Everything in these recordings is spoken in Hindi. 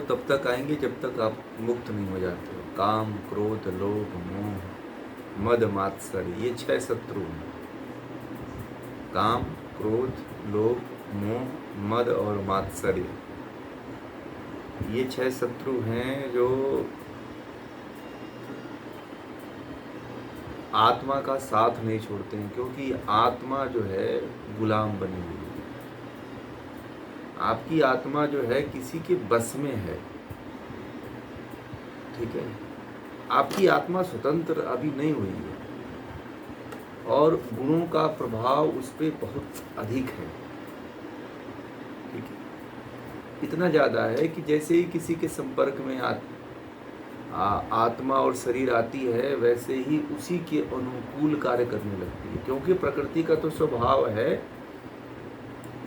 तब तक आएंगे जब तक आप मुक्त नहीं हो जाते हो। काम, क्रोध, लोभ, मोह, मद, मात्सर्य, ये 6 शत्रु हैं। काम, क्रोध, लोभ, मोह, मद और मात्सर्य, ये 6 शत्रु हैं जो आत्मा का साथ नहीं छोड़ते हैं, क्योंकि आत्मा जो है गुलाम बनी हुई है। आपकी आत्मा जो है किसी के बस में है, ठीक है। आपकी आत्मा स्वतंत्र अभी नहीं हुई है और गुणों का प्रभाव उस पर बहुत अधिक है, ठीक है। इतना ज़्यादा है कि जैसे ही किसी के संपर्क में आत्मा और शरीर आती है, वैसे ही उसी के अनुकूल कार्य करने लगती है, क्योंकि प्रकृति का तो स्वभाव है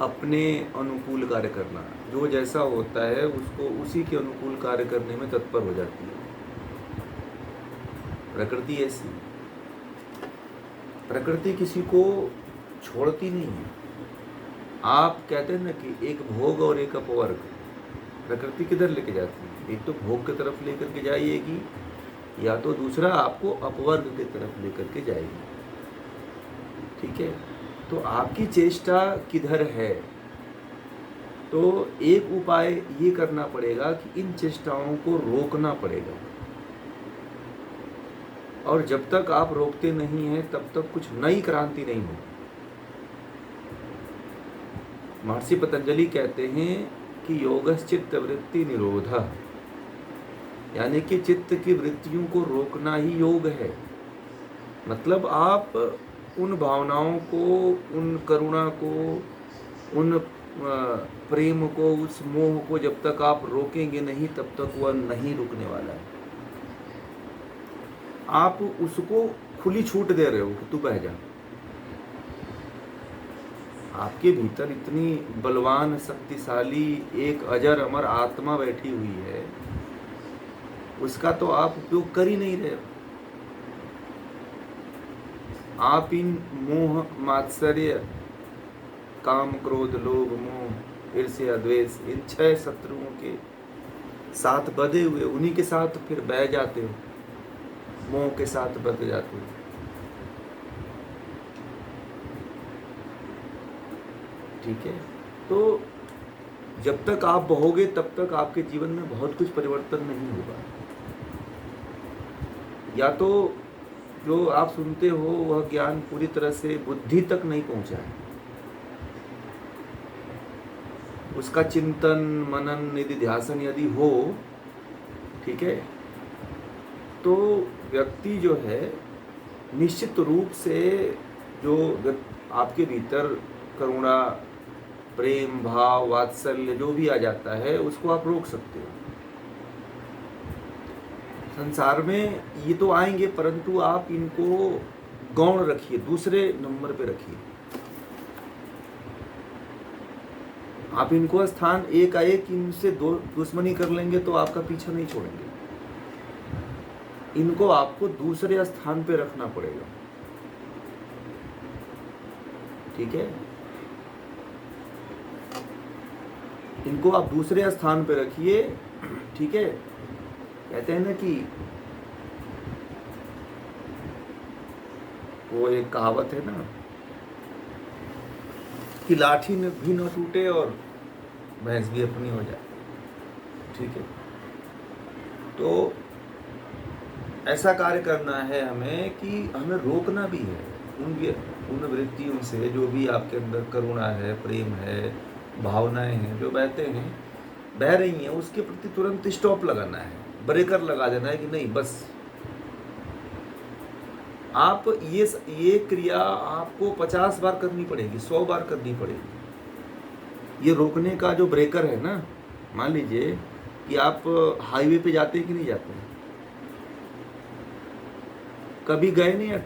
अपने अनुकूल कार्य करना। जो जैसा होता है उसको उसी के अनुकूल कार्य करने में तत्पर हो जाती है। प्रकृति ऐसी, प्रकृति किसी को छोड़ती नहीं है। आप कहते हैं ना कि एक भोग और एक अपवर्ग, प्रकृति किधर लेके जाती है? एक तो भोग की तरफ लेकर के जाएगी, या तो दूसरा आपको अपवर्ग की तरफ लेकर के जाएगी, ठीक है। तो आपकी चेष्टा किधर है? तो एक उपाय ये करना पड़ेगा कि इन चेष्टाओं को रोकना पड़ेगा, और जब तक आप रोकते नहीं हैं तब तक कुछ नई क्रांति नहीं होगी। महर्षि पतंजलि कहते हैं कि योगश्चित्त वृत्ति निरोधः, यानी कि चित्त की वृत्तियों को रोकना ही योग है। मतलब आप उन भावनाओं को, उन करुणा को, उन प्रेम को, उस मोह को जब तक आप रोकेंगे नहीं तब तक वह नहीं रुकने वाला है। आप उसको खुली छूट दे रहे हो कि तू बह जा। आपके भीतर इतनी बलवान, शक्तिशाली, एक अजर अमर आत्मा बैठी हुई है, उसका तो आप उपयोग कर ही नहीं रहे हो। आप इन मोह, मात्सर्य, काम, क्रोध, लोभ, मोह, ईर्ष्या, द्वेष, इन 6 शत्रुओं के साथ बंधे हुए, उन्हीं के साथ फिर बह जाते हो, मोह के साथ बंध जाते हो, ठीक है। तो जब तक आप बहोगे तब तक आपके जीवन में बहुत कुछ परिवर्तन नहीं होगा। या तो जो आप सुनते हो वह ज्ञान पूरी तरह से बुद्धि तक नहीं पहुंचा है, उसका चिंतन, मनन, निधिध्यासन यदि हो, ठीक है, तो व्यक्ति जो है निश्चित रूप से जो आपके भीतर करुणा, प्रेम भाव, वात्सल्य जो भी आ जाता है, उसको आप रोक सकते हो। संसार में ये तो आएंगे, परंतु आप इनको गौण रखिए, दूसरे नंबर पे रखिए। आप इनको स्थान एकाएक इनसे दुश्मनी कर लेंगे तो आपका पीछा नहीं छोड़ेंगे। इनको आपको दूसरे स्थान पे रखना पड़ेगा, ठीक है। इनको आप दूसरे स्थान पे रखिए, ठीक है। कहते हैं ना कि वो एक कहावत है ना कि लाठी में भी न टूटे और भैंस भी अपनी हो जाए, ठीक है। तो ऐसा कार्य करना है हमें कि हमें रोकना भी है उन वृत्तियों से, जो भी आपके अंदर करुणा है, प्रेम है, भावनाएं हैं जो बह रही हैं, उसके प्रति तुरंत स्टॉप लगाना है, ब्रेकर लगा देना है कि नहीं, बस। आप ये क्रिया आपको 50 बार करनी पड़ेगी, 100 बार करनी पड़ेगी। ये रोकने का जो ब्रेकर है ना, मान लीजिए कि आप हाईवे पे जाते हैं कि नहीं जाते हैं, कभी गए नहीं?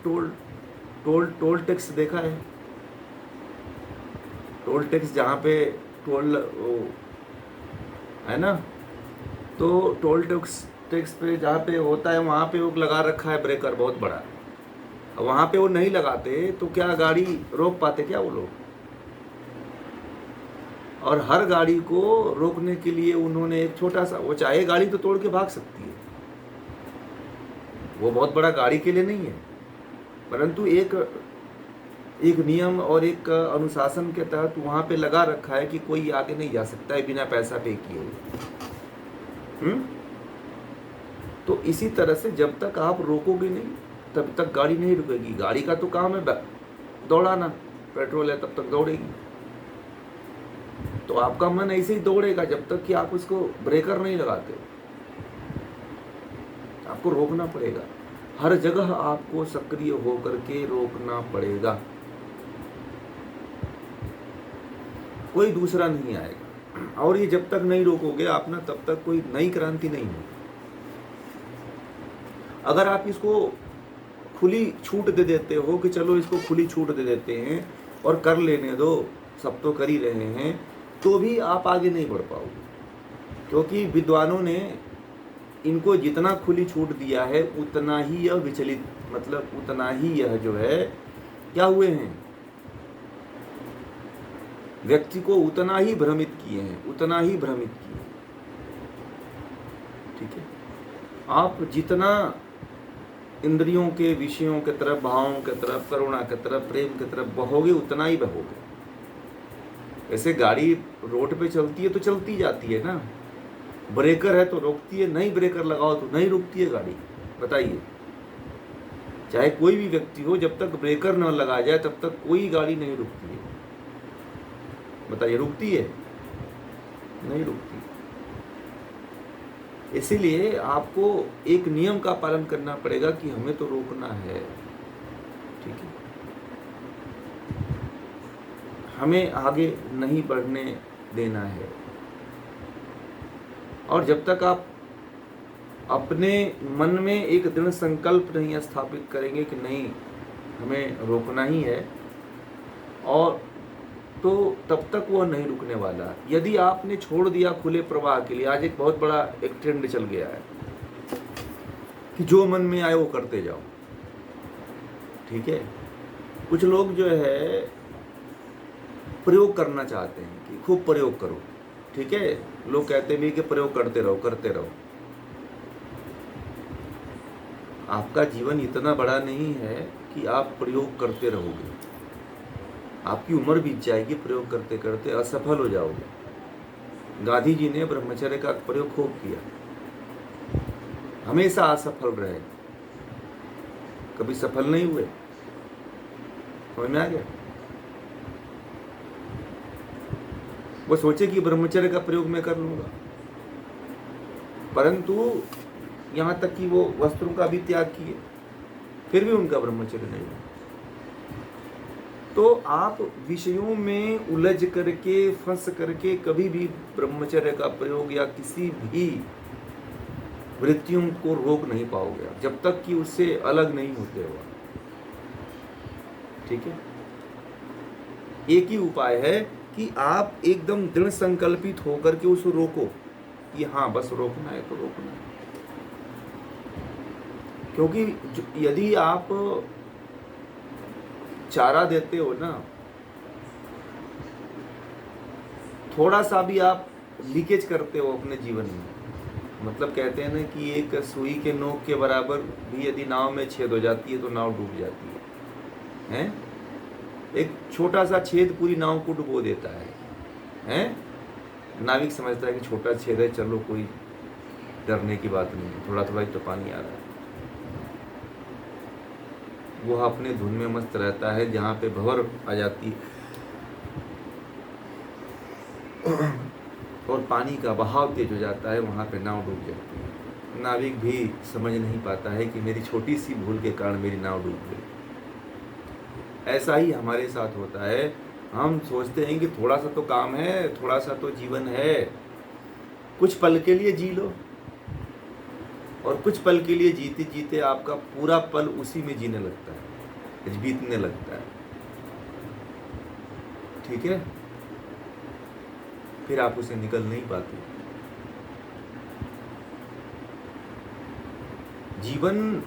टोल टैक्स देखा है? टोल टैक्स जहाँ पे टोल है ना, तो टोल टैक्स पे जहाँ पे होता है वहाँ पे वो लगा रखा है ब्रेकर बहुत बड़ा। वहाँ पे वो नहीं लगाते तो क्या गाड़ी रोक पाते क्या वो लोग? और हर गाड़ी को रोकने के लिए उन्होंने एक छोटा सा, वो चाहे गाड़ी तो तोड़ के भाग सकती है, वो बहुत बड़ा गाड़ी के लिए नहीं है, परंतु एक नियम और एक अनुशासन के तहत वहाँ पे लगा रखा है कि कोई आगे नहीं जा सकता है बिना पैसा पे किए हुए। तो इसी तरह से जब तक आप रोकोगे नहीं तब तक गाड़ी नहीं रुकेगी। गाड़ी का तो काम है दौड़ाना, पेट्रोल है तब तक दौड़ेगी। तो आपका मन ऐसे ही दौड़ेगा जब तक कि आप उसको ब्रेकर नहीं लगाते हो। आपको रोकना पड़ेगा, हर जगह आपको सक्रिय होकर के रोकना पड़ेगा, कोई दूसरा नहीं आएगा। और ये जब तक नहीं रोकोगे आप ना, तब तक कोई नई क्रांति नहीं होगी। अगर आप इसको खुली छूट दे देते हो कि चलो इसको खुली छूट दे देते हैं और कर लेने दो, सब तो कर ही रहे हैं, तो भी आप आगे नहीं बढ़ पाओगे। क्योंकि विद्वानों ने इनको जितना खुली छूट दिया है उतना ही यह विचलित, मतलब उतना ही यह जो है क्या हुए हैं, व्यक्ति को उतना ही भ्रमित किए हैं, उतना ही भ्रमित किए। ठीक है, आप जितना इंद्रियों के विषयों के तरफ, भावों के तरफ, करुणा के तरफ, प्रेम के तरफ बहोगे उतना ही बहोगे। ऐसे गाड़ी रोड पे चलती है तो चलती जाती है ना, ब्रेकर है तो रोकती है, नहीं ब्रेकर लगाओ तो नहीं रुकती है गाड़ी। बताइए, चाहे कोई भी व्यक्ति हो, जब तक ब्रेकर न लगा जाए तब तक कोई गाड़ी नहीं रुकती है। बताइए, रुकती है? नहीं रुकती। इसीलिए आपको एक नियम का पालन करना पड़ेगा कि हमें तो रोकना है। ठीक है, हमें आगे नहीं बढ़ने देना है। और जब तक आप अपने मन में एक दृढ़ संकल्प नहीं स्थापित करेंगे कि नहीं हमें रोकना ही है, और तो तब तक वह नहीं रुकने वाला। यदि आपने छोड़ दिया खुले प्रवाह के लिए, आज एक बहुत बड़ा एक ट्रेंड चल गया है कि जो मन में आए वो करते जाओ। ठीक है, कुछ लोग जो है प्रयोग करना चाहते हैं कि खूब प्रयोग करो। ठीक है, लोग कहते भी कि प्रयोग करते रहो, करते रहो। आपका जीवन इतना बड़ा नहीं है कि आप प्रयोग करते रहोगे। आपकी उम्र बीत जाएगी प्रयोग करते करते, असफल हो जाओगे। गांधी जी ने ब्रह्मचर्य का प्रयोग खूब किया, हमेशा असफल रहे, कभी सफल नहीं हुए। समझ में आ गया? वो सोचे कि ब्रह्मचर्य का प्रयोग मैं कर लूंगा, परंतु यहाँ तक कि वो वस्त्रों का भी त्याग किए, फिर भी उनका ब्रह्मचर्य नहीं हुआ। तो आप विषयों में उलझ करके, फंस करके कभी भी ब्रह्मचर्य का प्रयोग या किसी भी वृत्तियों को रोक नहीं पाओगे जब तक कि उससे अलग नहीं होते हो। ठीक है, एक ही उपाय है कि आप एकदम दृढ़ संकल्पित होकर के उसको रोको कि हाँ बस रोकना है तो रोकना है। क्योंकि यदि आप चारा देते हो ना, थोड़ा सा भी आप लीकेज करते हो अपने जीवन में, मतलब कहते हैं ना कि एक सुई के नोक के बराबर भी यदि नाव में छेद हो जाती है तो नाव डूब जाती है, हैं? एक छोटा सा छेद पूरी नाव को डुबो देता है, हैं? नाविक समझता है कि छोटा छेद है, चलो कोई डरने की बात नहीं है, थोड़ा थोड़ा ही तो पानी आ रहा है। वो अपने धुन में मस्त रहता है, जहाँ पे भंवर आ जाती है और पानी का बहाव तेज हो जाता है, वहाँ पे नाव डूब जाती है। नाविक भी समझ नहीं पाता है कि मेरी छोटी सी भूल के कारण मेरी नाव डूब गई। ऐसा ही हमारे साथ होता है, हम सोचते हैं कि थोड़ा सा तो काम है, थोड़ा सा तो जीवन है, कुछ पल के लिए जी लो, और कुछ पल के लिए जीते जीते आपका पूरा पल उसी में जीने लगता है, बीतने लगता है। ठीक है, फिर आप उसे निकल नहीं पाते। जीवन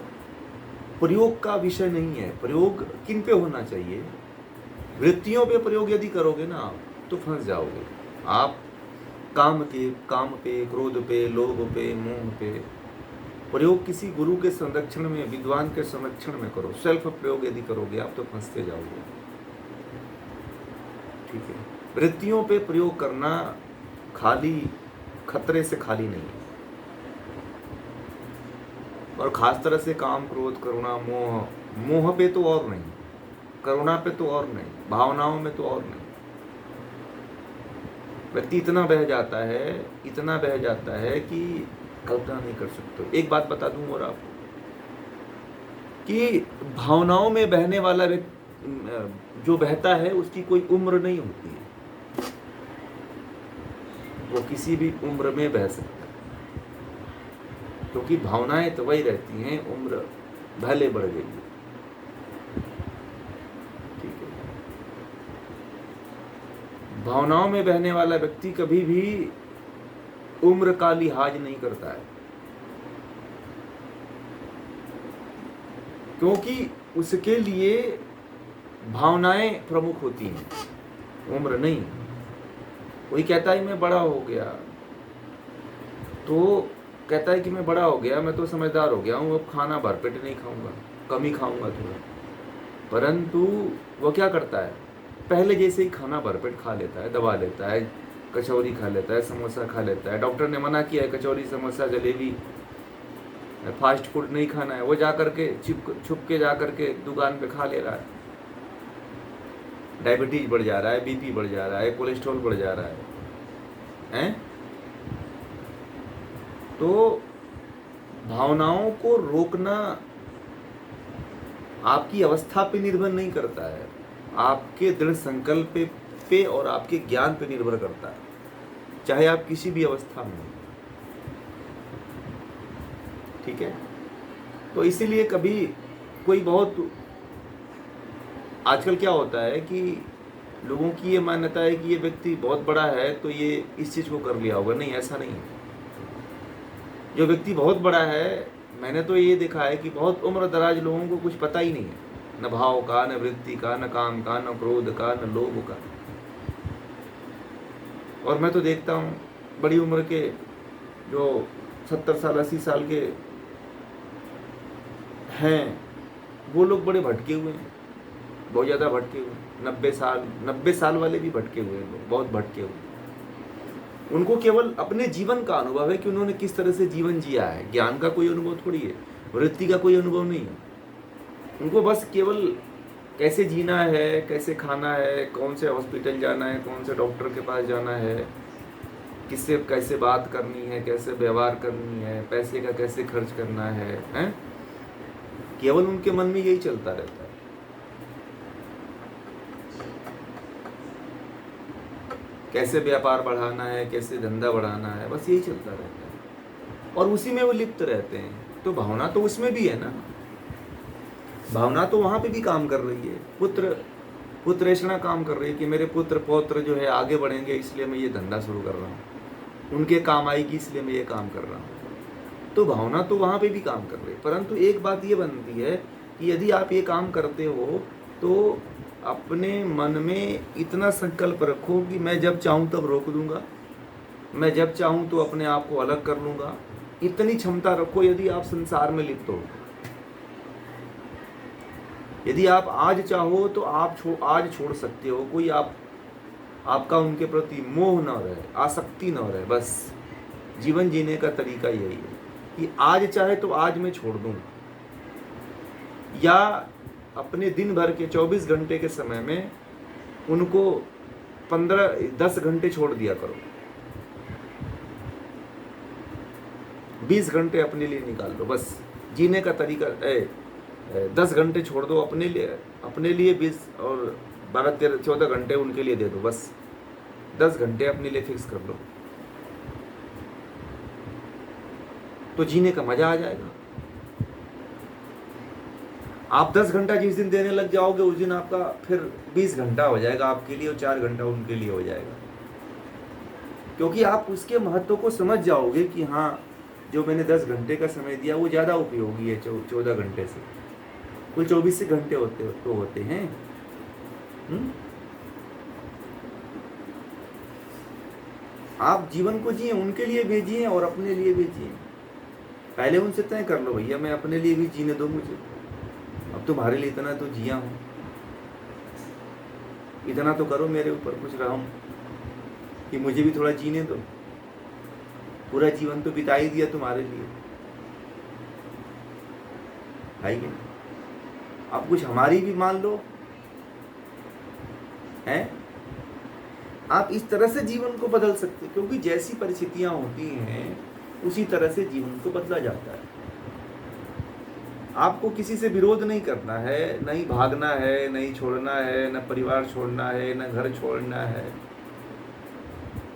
प्रयोग का विषय नहीं है। प्रयोग किन पे होना चाहिए? वृत्तियों पे प्रयोग यदि करोगे ना आप तो फंस जाओगे। आप काम पे, क्रोध पे, लोभ पे, मोह पे प्रयोग किसी गुरु के संरक्षण में, विद्वान के संरक्षण में करो। सेल्फ प्रयोग यदि करोगे आप तो फंसते जाओगे। ठीक है, वृत्तियों पे प्रयोग करना खाली खतरे से खाली नहीं है। और खास तरह से काम, क्रोध, करुणा, मोह पे तो और नहीं, करुणा पे तो और नहीं, भावनाओं में तो और नहीं। व्यक्ति इतना बह जाता है कि कल्पना नहीं कर सकते। एक बात बता दूं और आपको कि भावनाओं में बहने वाला व्यक्ति जो बहता है उसकी कोई उम्र नहीं होती है, वो किसी भी उम्र में बह सकता है, क्योंकि भावनाएं तो वही रहती हैं, उम्र भले बढ़ गई है। ठीक है, भावनाओं में बहने वाला व्यक्ति कभी भी उम्र का लिहाज नहीं करता है, क्योंकि उसके लिए भावनाएं प्रमुख होती हैं, उम्र नहीं। कोई कहता है मैं बड़ा हो गया, तो कहता है कि मैं बड़ा हो गया, मैं तो समझदार हो गया हूँ, अब खाना भरपेट नहीं खाऊंगा, कम ही खाऊंगा थोड़ा। परंतु वो क्या करता है, पहले जैसे ही खाना भरपेट खा लेता है, दबा लेता है, कचौरी खा लेता है, समोसा खा लेता है। डॉक्टर ने मना किया है कचौरी, समोसा, जलेबी, फास्ट फूड नहीं खाना है, वो जा करके छुप के जा करके दुकान पे खा ले रहा है। डायबिटीज बढ़ जा रहा है, बीपी बढ़ जा रहा है, कोलेस्ट्रॉल बढ़ जा रहा है। तो भावनाओं को रोकना आपकी अवस्था पे निर्भर नहीं करता है, आपके दृढ़ संकल्प पे और आपके ज्ञान पे निर्भर करता है, चाहे आप किसी भी अवस्था में हो। ठीक है, तो इसीलिए कभी कोई बहुत, आजकल क्या होता है कि लोगों की ये मान्यता है कि ये व्यक्ति बहुत बड़ा है तो ये इस चीज़ को कर लिया होगा। नहीं, ऐसा नहीं है। जो व्यक्ति बहुत बड़ा है, मैंने तो ये देखा है कि बहुत उम्र दराज लोगों को कुछ पता ही नहीं है, न भाव का, न वृत्ति का, न काम का, न क्रोध का, न लोभ का। और मैं तो देखता हूँ बड़ी उम्र के जो 70 साल 80 साल के हैं, वो लोग बड़े भटके हुए हैं, बहुत ज़्यादा भटके हुए। 90 साल वाले भी भटके हुए हैं, लोग बहुत भटके हुए। उनको केवल अपने जीवन का अनुभव है कि उन्होंने किस तरह से जीवन जिया है, ज्ञान का कोई अनुभव थोड़ी है, वृत्ति का कोई अनुभव नहीं है। उनको बस केवल कैसे जीना है, कैसे खाना है, कौन से हॉस्पिटल जाना है, कौन से डॉक्टर के पास जाना है, किससे कैसे बात करनी है, कैसे व्यवहार करनी है, पैसे का कैसे खर्च करना है? केवल उनके मन में यही चलता रहता है। कैसे व्यापार बढ़ाना है, कैसे धंधा बढ़ाना है, बस यही चलता रहता है और उसी में वो लिप्त रहते हैं। तो भावना तो उसमें भी है ना, भावना तो वहाँ पे भी काम कर रही है। पुत्रेषणा काम कर रही है कि मेरे पुत्र पौत्र जो है आगे बढ़ेंगे, इसलिए मैं ये धंधा शुरू कर रहा हूँ, उनके काम आएगी इसलिए मैं ये काम कर रहा हूँ। तो भावना तो वहाँ पे भी काम कर रही है। परंतु एक बात ये बनती है कि यदि आप ये काम करते हो तो अपने मन में इतना संकल्प रखो कि मैं जब चाहूँ तब रोक दूंगा, मैं जब चाहूँ तो अपने आप को अलग कर लूँगा। इतनी क्षमता रखो यदि आप संसार में लिप्त हो। यदि आप आज चाहो तो आप आज छोड़ सकते हो। कोई आपका उनके प्रति मोह न रहे, आसक्ति न रहे। बस जीवन जीने का तरीका यही है कि आज चाहे तो आज मैं छोड़ दूँ, या अपने दिन भर के 24 घंटे के समय में उनको 10 घंटे छोड़ दिया करो। 20 घंटे अपने लिए निकाल दो। बस जीने का तरीका 10 घंटे छोड़ दो अपने लिए 20 और 12 13 14 घंटे उनके लिए दे दो। बस 10 घंटे अपने लिए फिक्स कर लो, तो जीने का मजा आ जाएगा। आप 10 घंटा जिस दिन देने लग जाओगे उस दिन आपका फिर 20 घंटा हो जाएगा आपके लिए और 4 घंटा उनके लिए हो जाएगा, क्योंकि आप उसके महत्व को समझ जाओगे कि हाँ, जो मैंने 10 घंटे का समय दिया वो ज़्यादा उपयोगी है 14 घंटे से। कुल 24 घंटे होते हैं। आप जीवन को जिए, उनके लिए भी जिए और अपने लिए भी जिए। पहले उनसे तय कर लो, भैया मैं अपने लिए भी जीने दो मुझे, अब तुम्हारे लिए इतना तो जिया हूँ, इतना तो करो मेरे ऊपर कुछ रहम कि मुझे भी थोड़ा जीने दो। पूरा जीवन तो बिता ही दिया तुम्हारे लिए, है कि नहीं? अब कुछ हमारी भी मान लो, हैं? आप इस तरह से जीवन को बदल सकते, क्योंकि जैसी परिस्थितियां होती हैं उसी तरह से जीवन को बदला जाता है। आपको किसी से विरोध नहीं करना है, नहीं भागना है, नहीं छोड़ना है, न परिवार छोड़ना है, न घर छोड़ना है।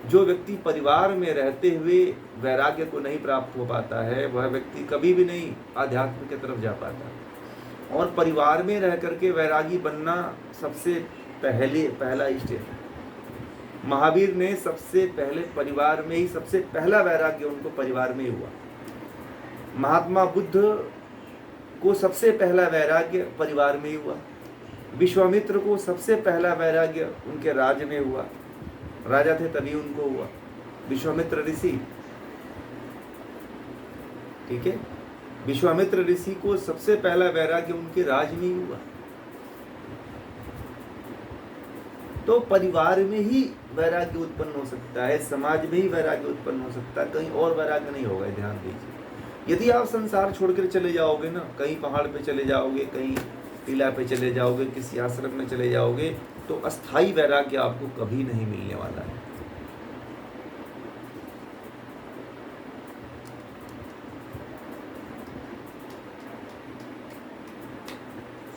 जो व्यक्ति परिवार में रहते हुए वैराग्य को नहीं प्राप्त हो पाता है, वह व्यक्ति कभी भी नहीं आध्यात्म की तरफ जा पाता। और परिवार में रह करके वैरागी बनना सबसे पहला स्टेप है। महावीर ने सबसे पहले परिवार में ही, सबसे पहला वैराग्य उनको परिवार में ही हुआ। महात्मा बुद्ध को सबसे पहला वैराग्य परिवार में ही हुआ। विश्वामित्र को सबसे पहला वैराग्य उनके राज्य में हुआ, राजा थे तभी उनको हुआ, विश्वामित्र ऋषि, ठीक है। विश्वामित्र ऋषि को सबसे पहला वैराग्य उनके राज में ही हुआ। तो परिवार में ही वैराग्य उत्पन्न हो सकता है, समाज में ही वैराग्य उत्पन्न हो सकता है, कहीं और वैराग्य नहीं होगा, ध्यान दीजिए। यदि आप संसार छोड़कर चले जाओगे ना, कहीं पहाड़ पे चले जाओगे, कहीं टीला पे चले जाओगे, किसी आश्रम में चले जाओगे, तो अस्थाई वैराग्य आपको कभी नहीं मिलने वाला है।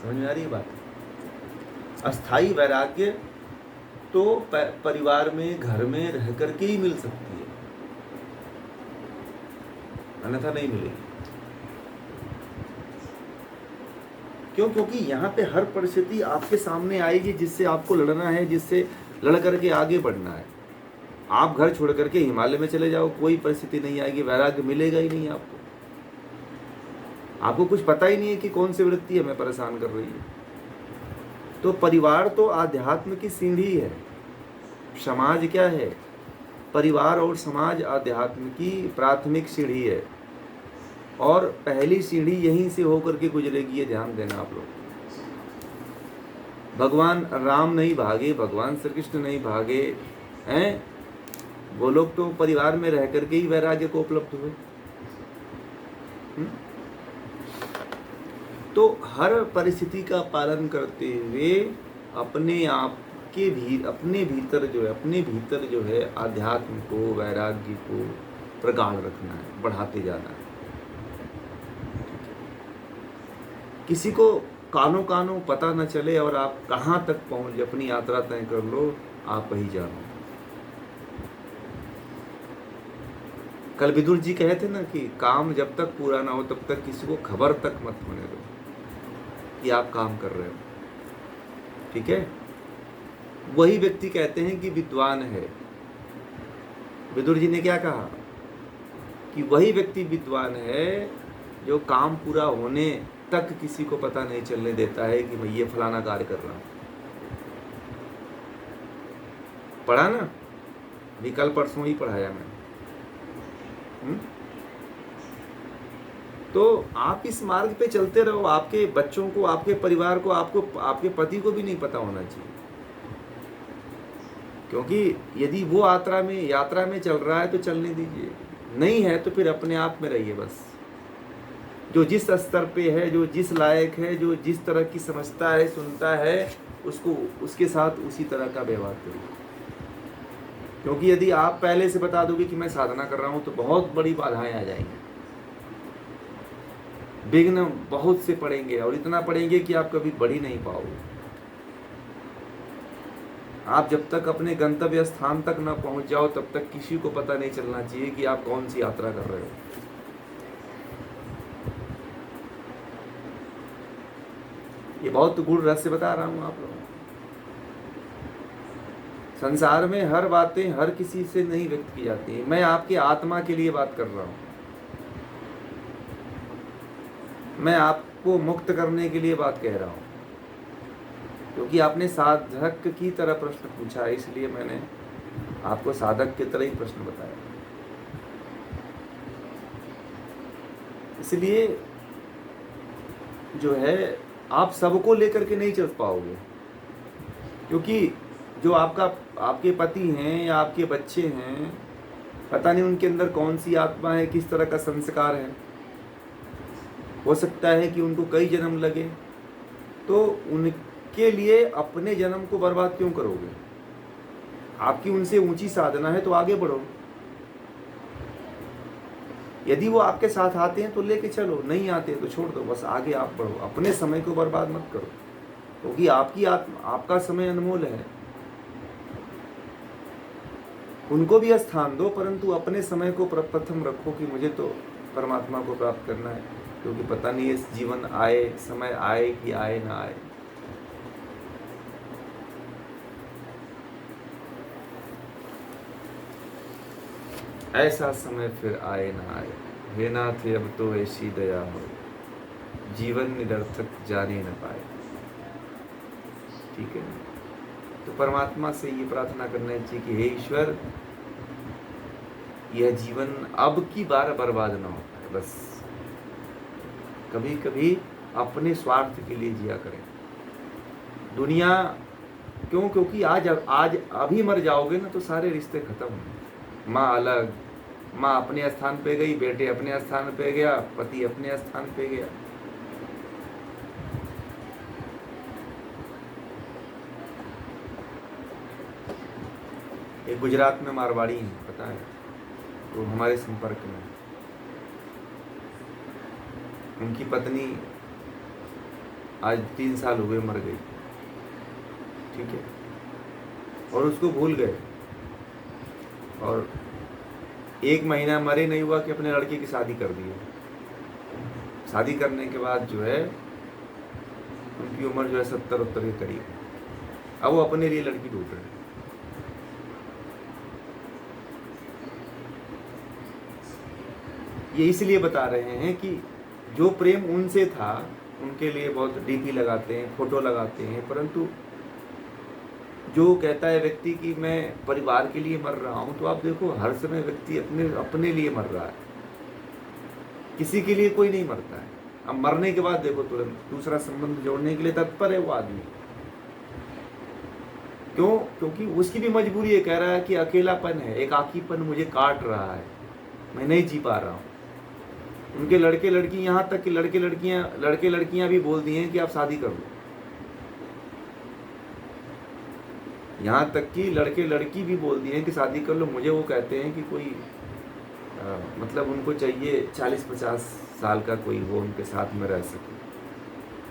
समझ में आ रही है बात? अस्थाई वैराग्य तो परिवार में, घर में रह करके ही मिल सकती है, अन्यथा नहीं मिलेगी। क्यों? क्योंकि यहाँ पे हर परिस्थिति आपके सामने आएगी जिससे आपको लड़ना है, जिससे लड़ करके आगे बढ़ना है। आप घर छोड़ करके हिमालय में चले जाओ, कोई परिस्थिति नहीं आएगी, वैराग्य मिलेगा ही नहीं आपको। आपको कुछ पता ही नहीं है कि कौन सी वृत्ति हमें परेशान कर रही है। तो परिवार तो आध्यात्म की सीढ़ी है। समाज क्या है? परिवार और समाज आध्यात्म की प्राथमिक सीढ़ी है, और पहली सीढ़ी यहीं से होकर के गुजरेगी, ये ध्यान देना आप लोग। भगवान राम नहीं भागे, भगवान श्री कृष्ण नहीं भागे हैं, वो लोग तो परिवार में रह करके ही वैराग्य को उपलब्ध हुए। तो हर परिस्थिति का पालन करते हुए अपने आप के भी, अपने भीतर जो है आध्यात्म को, वैराग्य को प्रगाढ़ रखना है, बढ़ाते जाना है। किसी को कानों पता न चले और आप कहाँ तक पहुँच, अपनी यात्रा तय कर लो, आप ही जानो। कल विदुर जी कहे थे ना कि काम जब तक पूरा ना हो तब तक किसी को खबर तक मत होने दो कि आप काम कर रहे हो, ठीक है। वही व्यक्ति कहते हैं कि विद्वान है। विदुर जी ने क्या कहा कि वही व्यक्ति विद्वान है जो काम पूरा होने तक किसी को पता नहीं चलने देता है कि मैं ये फलाना कार्य कर रहा हूं। पढ़ा ना, अभी कल परसों ही पढ़ाया मैं। तो आप इस मार्ग पे चलते रहो। आपके बच्चों को, आपके परिवार को, आपके पति को भी नहीं पता होना चाहिए, क्योंकि यदि वो यात्रा में चल रहा है तो चलने दीजिए, नहीं है तो फिर अपने आप में रहिए बस। जो जिस स्तर पे है, जो जिस लायक है, जो जिस तरह की समझता है, सुनता है, उसको उसके साथ उसी तरह का व्यवहार करिए। क्योंकि यदि आप पहले से बता दोगे कि मैं साधना कर रहा हूँ तो बहुत बड़ी बाधाएं आ जाएंगी, विघ्न बहुत से पड़ेंगे, और इतना पड़ेंगे कि आप कभी बढ़ ही नहीं पाओगे। आप जब तक अपने गंतव्य स्थान तक न पहुंच जाओ तब तक किसी को पता नहीं चलना चाहिए कि आप कौन सी यात्रा कर रहे हो। ये बहुत गूढ़ रहस्य बता रहा हूं आप लोगों को। संसार में हर बातें हर किसी से नहीं व्यक्त की जाती है। मैं आपकी आत्मा के लिए बात कर रहा हूं, मैं आपको मुक्त करने के लिए बात कह रहा हूं। क्योंकि आपने साधक की तरह प्रश्न पूछा है, इसलिए मैंने आपको साधक की तरह ही प्रश्न बताया। इसलिए जो है आप सबको लेकर के नहीं चल पाओगे, क्योंकि जो आपके पति हैं या आपके बच्चे हैं, पता नहीं उनके अंदर कौन सी आत्मा है, किस तरह का संस्कार है। हो सकता है कि उनको कई जन्म लगे, तो उनके लिए अपने जन्म को बर्बाद क्यों करोगे? आपकी उनसे ऊंची साधना है तो आगे बढ़ो। यदि वो आपके साथ आते हैं तो लेके चलो, नहीं आते तो छोड़ दो, बस आगे आप बढ़ो। अपने समय को बर्बाद मत करो, क्योंकि आपका समय अनमोल है। उनको भी स्थान दो, परंतु अपने समय को प्रथम रखो कि मुझे तो परमात्मा को प्राप्त करना है, क्योंकि पता नहीं इस जीवन आए, समय आए कि आए ना आए। ऐसा समय फिर आए ना आए, हे नाथ अब तो ऐसी दया हो, जीवन निरर्थक जाने न पाए। ठीक है, तो परमात्मा से ये प्रार्थना करना चाहिए कि हे ईश्वर, यह जीवन अब की बार बर्बाद ना हो पाए। बस कभी कभी अपने स्वार्थ के लिए जिया करें। दुनिया क्यों? क्योंकि आज अभी मर जाओगे ना तो सारे रिश्ते खत्म होंगे। माँ अलग, माँ अपने स्थान पे गई, बेटे अपने स्थान पे गया, पति अपने स्थान पे गया। एक गुजरात में मारवाड़ी है, पता है, तो हमारे संपर्क में, उनकी पत्नी आज 3 साल हुए मर गई। ठीक है, और उसको भूल गए, और 1 महीना मरे नहीं हुआ कि अपने लड़के की शादी कर दी। शादी करने के बाद जो है उनकी उम्र जो है 70-72 के करीब। अब वो अपने लिए लड़की ढूंढ रहे हैं। ये इसलिए बता रहे हैं कि जो प्रेम उनसे था, उनके लिए बहुत डीपी लगाते हैं, फोटो लगाते हैं, परंतु जो कहता है व्यक्ति कि मैं परिवार के लिए मर रहा हूं, तो आप देखो हर समय व्यक्ति अपने लिए मर रहा है, किसी के लिए कोई नहीं मरता है। अब मरने के बाद देखो तुरंत दूसरा संबंध जोड़ने के लिए तत्पर है वो आदमी। क्यों? क्योंकि उसकी भी मजबूरी है, कह रहा है कि अकेलापन है, एकाकीपन मुझे काट रहा है, मैं नहीं जी पा रहा हूँ। उनके लड़के लड़की, यहाँ तक कि लड़के लड़कियां भी बोल दिए हैं कि आप शादी कर लो। यहाँ तक कि लड़के लड़की भी बोल दिए हैं कि शादी कर लो। मुझे वो कहते हैं कि कोई मतलब उनको चाहिए 40-50 साल का कोई वो उनके साथ में रह सके।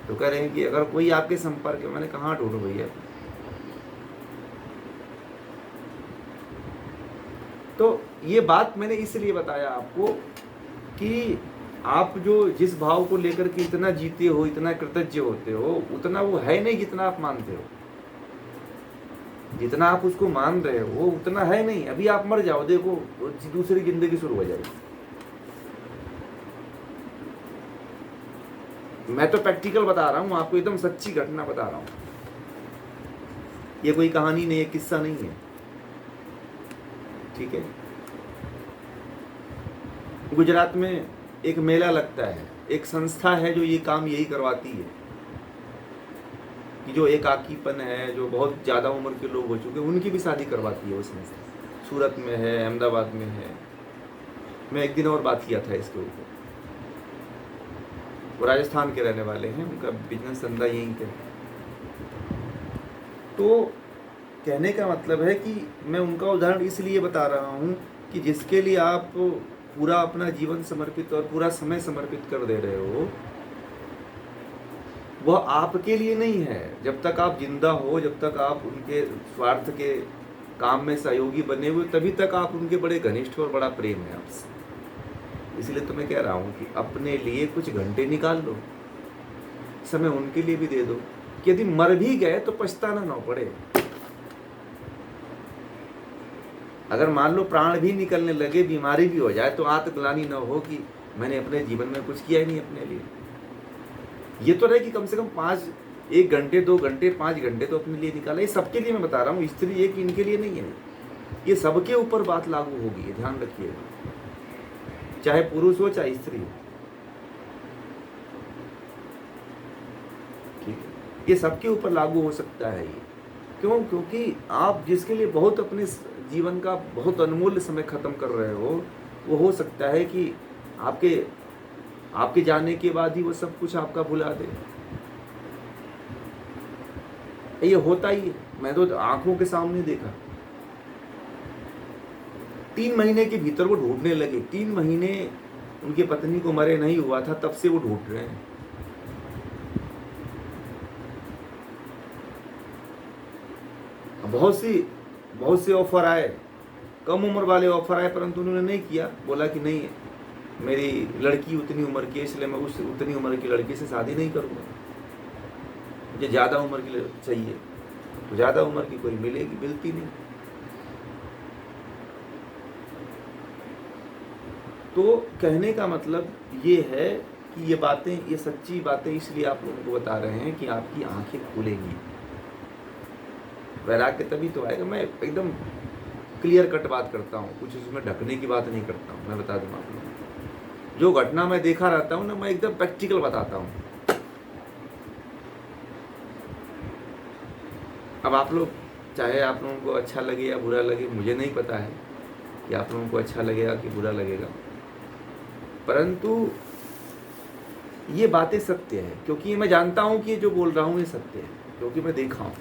तो कह रहे हैं कि अगर कोई आपके संपर्क में, मैंने कहाँ ढूंढूं भैया। तो ये बात मैंने इसलिए बताया आपको कि आप जो जिस भाव को लेकर के इतना जीते हो, इतना कृतज्ञ होते हो, उतना वो है नहीं जितना आप मानते हो। जितना आप उसको मान रहे हो वो उतना है नहीं। अभी आप मर जाओ, देखो दूसरी जिंदगी शुरू हो जाएगी। मैं तो प्रैक्टिकल बता रहा हूं आपको, एकदम सच्ची घटना बता रहा हूं। ये कोई कहानी नहीं है, किस्सा नहीं है। ठीक है, गुजरात में एक मेला लगता है, एक संस्था है जो ये काम यही करवाती है कि जो एकाकीपन है, जो बहुत ज़्यादा उम्र के लोग हो चुके हैं, उनकी भी शादी करवाती है वो संस्था। सूरत में है, अहमदाबाद में है। मैं एक दिन और बात किया था इसके ऊपर। वो राजस्थान के रहने वाले हैं, उनका बिजनेस धंधा यहीं के। तो कहने का मतलब है कि मैं उनका उदाहरण इसलिए बता रहा हूँ कि जिसके लिए आप पूरा अपना जीवन समर्पित और पूरा समय समर्पित कर दे रहे हो, वह आपके लिए नहीं है। जब तक आप जिंदा हो, जब तक आप उनके स्वार्थ के काम में सहयोगी बने हुए, तभी तक आप उनके बड़े घनिष्ठ और बड़ा प्रेम है आपसे। इसलिए तो मैं कह रहा हूँ कि अपने लिए कुछ घंटे निकाल लो, समय उनके लिए भी दे दो, कि यदि मर भी गए तो पछताना ना पड़े। अगर मान लो प्राण भी निकलने लगे, बीमारी भी हो जाए, तो आत्मग्लानि न हो कि मैंने अपने जीवन में कुछ किया ही नहीं अपने लिए। ये तो रहे कि कम से कम 1 घंटे 2 घंटे 5 घंटे तो अपने लिए निकाला। ये सबके लिए मैं बता रहा हूँ, स्त्री एक इनके लिए नहीं है। ये सबके ऊपर बात लागू होगी, ये ध्यान रखिएगा, चाहे पुरुष हो चाहे स्त्री हो। ठीक है, ये सबके ऊपर लागू हो सकता है ये। क्यों? क्योंकि आप जिसके लिए बहुत अपने जीवन का बहुत अनमोल्य समय खत्म कर रहे हो, वो हो सकता है कि आपके जाने के बाद ही वो सब कुछ आपका भुला दे। ये होता ही है, मैं तो आंखों के सामने देखा। 3 महीने के भीतर वो ढूंढने लगे, 3 महीने उनकी पत्नी को मरे नहीं हुआ था, तब से वो ढूंढ रहे हैं। बहुत से ऑफर आए, कम उम्र वाले ऑफर आए, परंतु उन्होंने नहीं किया। बोला कि नहीं, मेरी लड़की उतनी उम्र की है, इसलिए मैं उतनी उम्र की लड़की से शादी नहीं करूँगा, मुझे ज़्यादा उम्र की चाहिए। तो ज़्यादा उम्र की कोई मिलती नहीं। तो कहने का मतलब ये है कि ये सच्ची बातें इसलिए आप लोगों को बता रहे हैं कि आपकी आंखें खुलेंगी। वैराग्य तभी तो आएगा। मैं एकदम क्लियर कट बात करता हूँ, कुछ उसमें ढकने की बात नहीं करता हूँ। मैं बता दूँ आप लोगों को, जो घटना मैं देखा रहता हूँ ना, मैं एकदम प्रैक्टिकल बताता हूँ। अब आप लोग, चाहे आप लोगों को अच्छा लगे या बुरा लगे, मुझे नहीं पता है कि आप लोगों को अच्छा लगेगा कि बुरा लगेगा, परंतु ये बातें सत्य है, क्योंकि मैं जानता हूँ कि ये जो बोल रहा हूँ ये सत्य है, क्योंकि मैं देखा हूँ।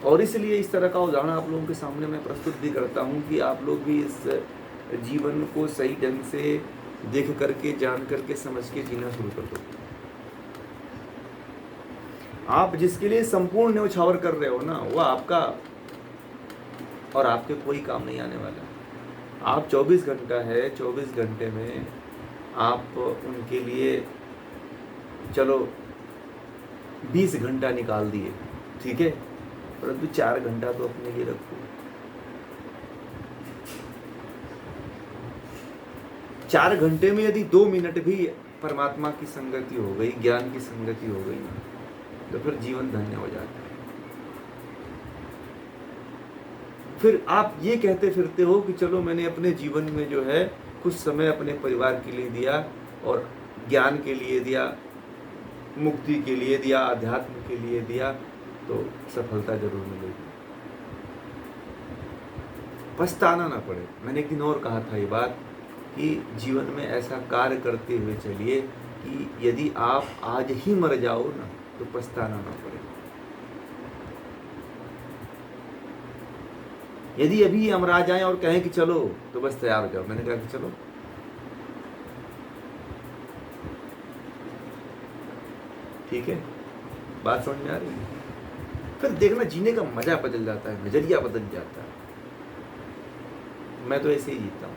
और इसलिए इस तरह का उदाहरण आप लोगों के सामने मैं प्रस्तुत भी करता हूँ कि आप लोग भी इस जीवन को सही ढंग से देख करके, जान करके, समझ के जीना शुरू कर दो। आप जिसके लिए संपूर्ण न्यौछावर कर रहे हो ना, वो आपका और आपके कोई काम नहीं आने वाला। आप 24 घंटा है, 24 घंटे में आप उनके लिए चलो 20 घंटा निकाल दिए, ठीक है, परंतु 4 घंटा तो अपने लिए रखो। 4 घंटे में यदि 2 मिनट भी परमात्मा की संगति हो गई, ज्ञान की संगति हो गई, तो फिर जीवन धन्य हो जाता है। फिर आप ये कहते फिरते हो कि चलो मैंने अपने जीवन में जो है कुछ समय अपने परिवार के लिए दिया, और ज्ञान के लिए दिया, मुक्ति के लिए दिया, अध्यात्म के लिए दिया, तो सफलता जरूर मिलेगी, पछताना ना पड़े। मैंने एक दिन और कहा था ये बात कि जीवन में ऐसा कार्य करते हुए चलिए कि यदि आप आज ही मर जाओ ना, तो पछताना ना पड़े। यदि अभी हम आ जाएं और कहें कि चलो, तो बस तैयार हो जाओ। मैंने कहा कि चलो, ठीक है, बात समझ में आ रही है? फिर देखना, जीने का मजा बदल जाता है, नजरिया बदल जाता है। मैं तो ऐसे ही जीता हूँ।